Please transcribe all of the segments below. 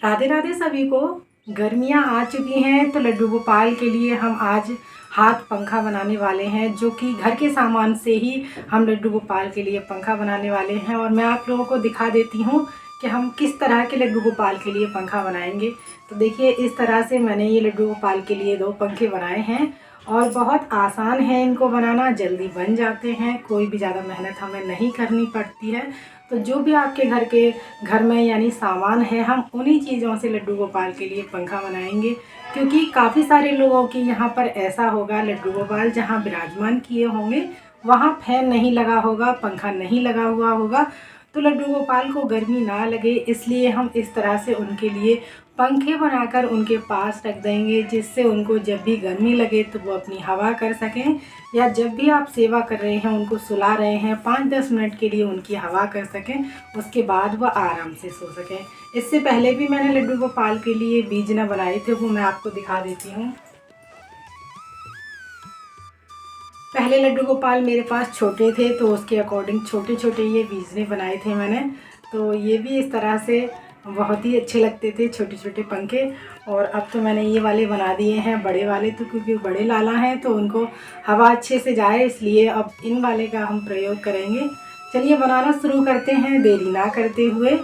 राधे राधे सभी को। गर्मियां आ चुकी हैं तो लड्डू गोपाल के लिए हम आज हाथ पंखा बनाने वाले हैं, जो कि घर के सामान से ही हम लड्डू गोपाल के लिए पंखा बनाने वाले हैं। और मैं आप लोगों को दिखा देती हूँ कि हम किस तरह के लड्डू गोपाल के लिए पंखा बनाएंगे। तो देखिए, इस तरह से मैंने ये लड्डू गोपाल के लिए 2 पंखे बनाए हैं और बहुत आसान है इनको बनाना, जल्दी बन जाते हैं, कोई भी ज़्यादा मेहनत हमें नहीं करनी पड़ती है। तो जो भी आपके घर में यानी सामान है, हम उन्हीं चीज़ों से लड्डू गोपाल के लिए पंखा बनाएंगे। क्योंकि काफ़ी सारे लोगों के यहाँ पर ऐसा होगा, लड्डू गोपाल जहाँ विराजमान किए होंगे वहाँ फैन नहीं लगा होगा, पंखा नहीं लगा हुआ होगा। तो लड्डू गोपाल को गर्मी ना लगे, इसलिए हम इस तरह से उनके लिए पंखे बनाकर उनके पास रख देंगे, जिससे उनको जब भी गर्मी लगे तो वो अपनी हवा कर सकें, या जब भी आप सेवा कर रहे हैं, उनको सुला रहे हैं, 5-10 मिनट के लिए उनकी हवा कर सकें, उसके बाद वह आराम से सो सकें। इससे पहले भी मैंने लड्डू गोपाल के लिए बीजना बनाए थे, वो मैं आपको दिखा देती हूँ। पहले लड्डू गोपाल मेरे पास छोटे थे, तो उसके अकॉर्डिंग छोटे छोटे ये बीजने बनाए थे मैंने। तो ये भी इस तरह से बहुत ही अच्छे लगते थे, छोटे छोटे पंखे। और अब तो मैंने ये वाले बना दिए हैं बड़े वाले, तो क्योंकि बड़े लाला हैं तो उनको हवा अच्छे से जाए, इसलिए अब इन वाले का हम प्रयोग करेंगे। चलिए बनाना शुरू करते हैं देरी ना करते हुए।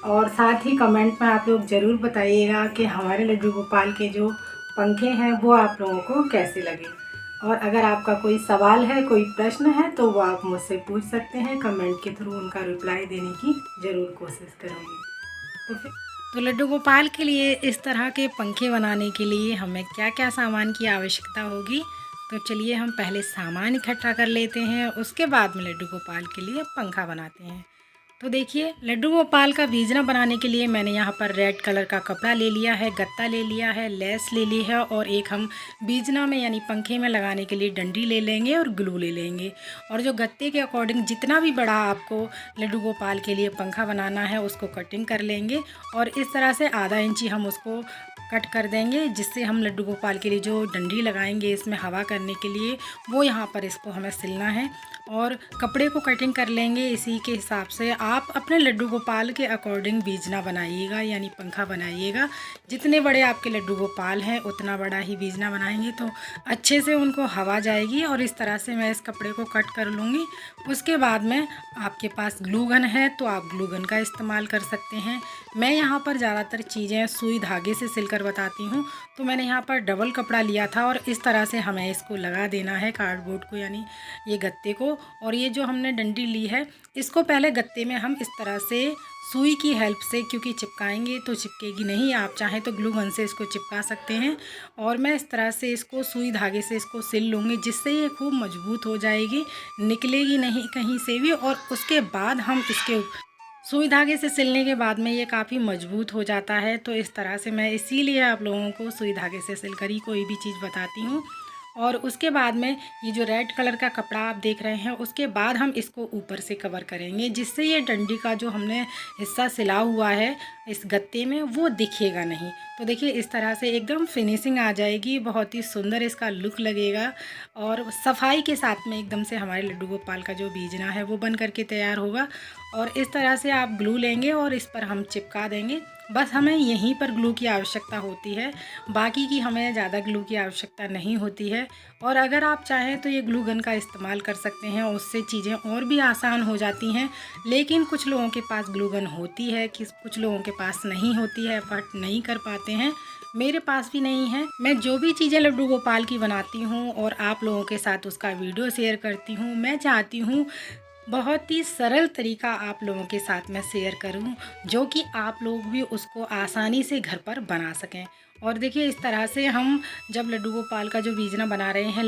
और साथ ही कमेंट में आप लोग ज़रूर बताइएगा कि हमारे लड्डू गोपाल के जो पंखे हैं वो आप लोगों को कैसे लगे। और अगर आपका कोई सवाल है, कोई प्रश्न है, तो वो आप मुझसे पूछ सकते हैं। कमेंट के थ्रू उनका रिप्लाई देने की ज़रूर कोशिश करूँगी। तो लड्डू गोपाल के लिए इस तरह के पंखे बनाने के लिए हमें क्या क्या सामान की आवश्यकता होगी, तो चलिए हम पहले सामान इकट्ठा कर लेते हैं, उसके बाद में लड्डू गोपाल के लिए पंखा बनाते हैं। तो देखिए, लड्डू गोपाल का बीजना बनाने के लिए मैंने यहाँ पर रेड कलर का कपड़ा ले लिया है, गत्ता ले लिया है, लेस ले ली है, और एक हम बीजना में यानी पंखे में लगाने के लिए डंडी ले लेंगे और ग्लू ले लेंगे। और जो गत्ते के अकॉर्डिंग जितना भी बड़ा आपको लड्डू गोपाल के लिए पंखा बनाना है उसको कटिंग कर लेंगे, और इस तरह से आधा इंची हम उसको कट कर देंगे, जिससे हम लड्डू गोपाल के लिए जो डंडी लगाएंगे इसमें हवा करने के लिए, वो यहाँ पर इसको हमें सिलना है। और कपड़े को कटिंग कर लेंगे इसी के हिसाब से। आप अपने लड्डू गोपाल के अकॉर्डिंग बीजना बनाइएगा यानी पंखा बनाइएगा। जितने बड़े आपके लड्डू गोपाल हैं उतना बड़ा ही बीजना बनाएंगे तो अच्छे से उनको हवा जाएगी। और इस तरह से मैं इस कपड़े को कट कर लूँगी। उसके बाद में आपके पास ग्लू गन है तो आप ग्लू गन का इस्तेमाल कर सकते हैं। मैं यहाँ पर ज़्यादातर चीज़ें सुई धागे से सिलकर बताती हूँ, तो मैंने यहाँ पर डबल कपड़ा लिया था और इस तरह से हमें इसको लगा देना है कार्डबोर्ड को यानी ये गत्ते को। और ये जो हमने डंडी ली है इसको पहले गत्ते में हम इस तरह से सुई की हेल्प से, क्योंकि चिपकाएंगे तो चिपकेगी नहीं, आप चाहें तो ग्लू गन से इसको चिपका सकते हैं। और मैं इस तरह से इसको सुई धागे से इसको सिल लूँगी, जिससे ये खूब मजबूत हो जाएगी, निकलेगी नहीं कहीं से भी। और उसके बाद हम इसके सुई धागे से सिलने के बाद में ये काफ़ी मजबूत हो जाता है। तो इस तरह से मैं इसीलिए आप लोगों को सुई धागे से सिलकर ही कोई भी चीज़ बताती हूँ। और उसके बाद में ये जो रेड कलर का कपड़ा आप देख रहे हैं, उसके बाद हम इसको ऊपर से कवर करेंगे, जिससे ये डंडी का जो हमने हिस्सा सिला हुआ है इस गत्ते में वो दिखेगा नहीं। तो देखिए, इस तरह से एकदम फिनिशिंग आ जाएगी, बहुत ही सुंदर इसका लुक लगेगा और सफाई के साथ में एकदम से हमारे लड्डू गोपाल का जो बीजना है वो बन करके तैयार होगा। और इस तरह से आप ग्लू लेंगे और इस पर हम चिपका देंगे। बस हमें यहीं पर ग्लू की आवश्यकता होती है, बाकी की हमें ज़्यादा ग्लू की आवश्यकता नहीं होती है। और अगर आप चाहें तो ये ग्लू गन का इस्तेमाल कर सकते हैं, उससे चीज़ें और भी आसान हो जाती हैं। लेकिन कुछ लोगों के पास ग्लू गन होती है, कुछ लोगों के पास नहीं होती है, एफर्ट नहीं कर पाते हैं। मेरे पास भी नहीं है। मैं जो भी चीज़ें लड्डू गोपाल की बनाती हूँ और आप लोगों के साथ उसका वीडियो शेयर करती हूँ, मैं चाहती हूँ बहुत ही सरल तरीका आप लोगों के साथ मैं शेयर करूं, जो कि आप लोग भी उसको आसानी से घर पर बना सकें। और देखिए, इस तरह से हम जब लड्डू गोपाल का जो बीजना बना रहे हैं,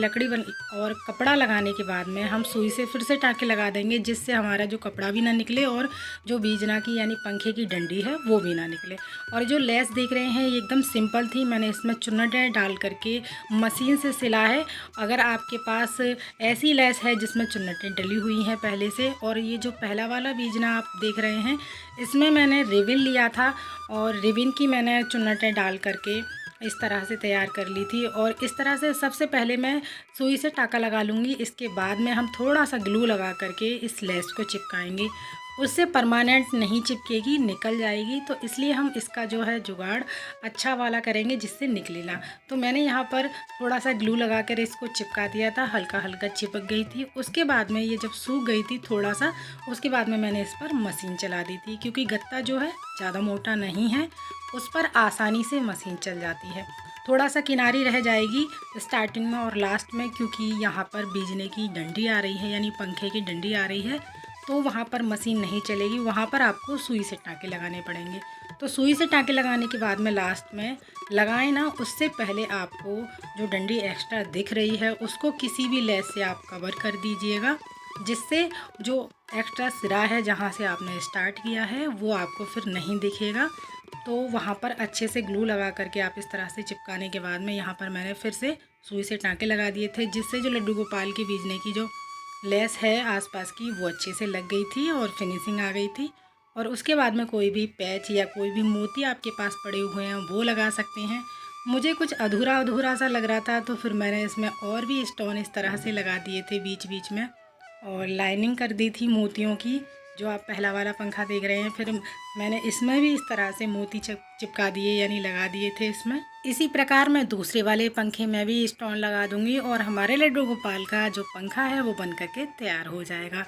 और कपड़ा लगाने के बाद में हम सुई से फिर से टाँके लगा देंगे, जिससे हमारा जो कपड़ा भी ना निकले और जो बीजना की यानी पंखे की डंडी है वो भी ना निकले। और जो लेस देख रहे हैं ये एकदम सिंपल थी, मैंने इसमें चुन्नटें डाल करके मशीन से सिला है। अगर आपके पास ऐसी लेस है जिसमें चुन्नटें डली हुई हैं पहले से, और ये जो पहला वाला बीजना आप देख रहे हैं इसमें मैंने रिबिन लिया था और रिबिन की मैंने चुन्नटें डाल करके इस तरह से तैयार कर ली थी। और इस तरह से सबसे पहले मैं सुई से टाँका लगा लूँगी, इसके बाद में हम थोड़ा सा ग्लू लगा करके इस लेस को चिपकाएंगे। उससे परमानेंट नहीं चिपकेगी, निकल जाएगी। तो इसलिए हम इसका जो है जुगाड़ अच्छा वाला करेंगे जिससे निकले ना। तो मैंने यहाँ पर थोड़ा सा ग्लू लगा कर इसको चिपका दिया था, हल्का हल्का चिपक गई थी। उसके बाद में ये जब सूख गई थी थोड़ा सा, उसके बाद में मैंने इस पर मशीन चला दी थी, क्योंकि गत्ता जो है ज़्यादा मोटा नहीं है, उस पर आसानी से मशीन चल जाती है। थोड़ा सा किनारी रह जाएगी स्टार्टिंग में और लास्ट में, क्योंकि यहाँ पर बीजने की डंडी आ रही है, यानी पंखे की डंडी आ रही है, तो वहाँ पर मशीन नहीं चलेगी, वहाँ पर आपको सुई से टाँके लगाने पड़ेंगे। तो सुई से टाँके लगाने के बाद में लास्ट में लगाएं ना, उससे पहले आपको जो डंडी एक्स्ट्रा दिख रही है उसको किसी भी लेस से आप कवर कर दीजिएगा, जिससे जो एक्स्ट्रा सिरा है जहाँ से आपने स्टार्ट किया है वो आपको फिर नहीं दिखेगा। तो वहाँ पर अच्छे से ग्लू लगा करके आप इस तरह से चिपकाने के बाद में यहाँ पर मैंने फिर से सुई से टाँके लगा दिए थे, जिससे जो लड्डू गोपाल के बीजने की जो लेस है आसपास की वो अच्छे से लग गई थी और फिनिशिंग आ गई थी। और उसके बाद में कोई भी पैच या कोई भी मोती आपके पास पड़े हुए हैं वो लगा सकते हैं। मुझे कुछ अधूरा अधूरा सा लग रहा था, तो फिर मैंने इसमें और भी स्टोन इस तरह से लगा दिए थे बीच बीच में, और लाइनिंग कर दी थी मोतियों की, जो आप पहला वाला पंखा देख रहे हैं। फिर मैंने इसमें भी इस तरह से मोती चिपका दिए, यानी लगा दिए थे इसमें। इसी प्रकार मैं दूसरे वाले पंखे में भी स्टोन लगा दूंगी और हमारे लड्डू गोपाल का जो पंखा है वो बन करके तैयार हो जाएगा।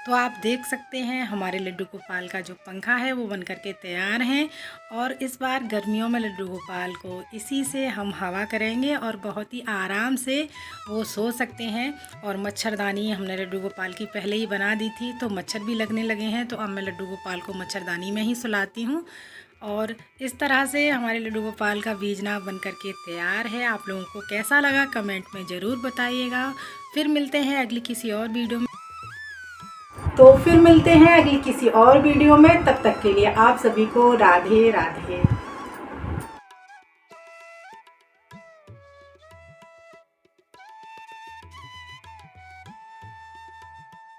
तो आप देख सकते हैं हमारे लड्डू गोपाल का जो पंखा है वो बन करके तैयार हैं। और इस बार गर्मियों में लड्डू गोपाल को इसी से हम हवा करेंगे और बहुत ही आराम से वो सो सकते हैं। और मच्छरदानी हमने लड्डू गोपाल की पहले ही बना दी थी, तो मच्छर भी लगने लगे हैं, तो अब मैं लड्डू गोपाल को मच्छरदानी में ही सुलाती हूँ। और इस तरह से हमारे लड्डू गोपाल का बीजना बन करके तैयार है। आप लोगों को कैसा लगा कमेंट में ज़रूर बताइएगा। फिर मिलते हैं अगली किसी और वीडियो में। तो फिर मिलते हैं अगली किसी और वीडियो में, तब तक के लिए आप सभी को राधे राधे।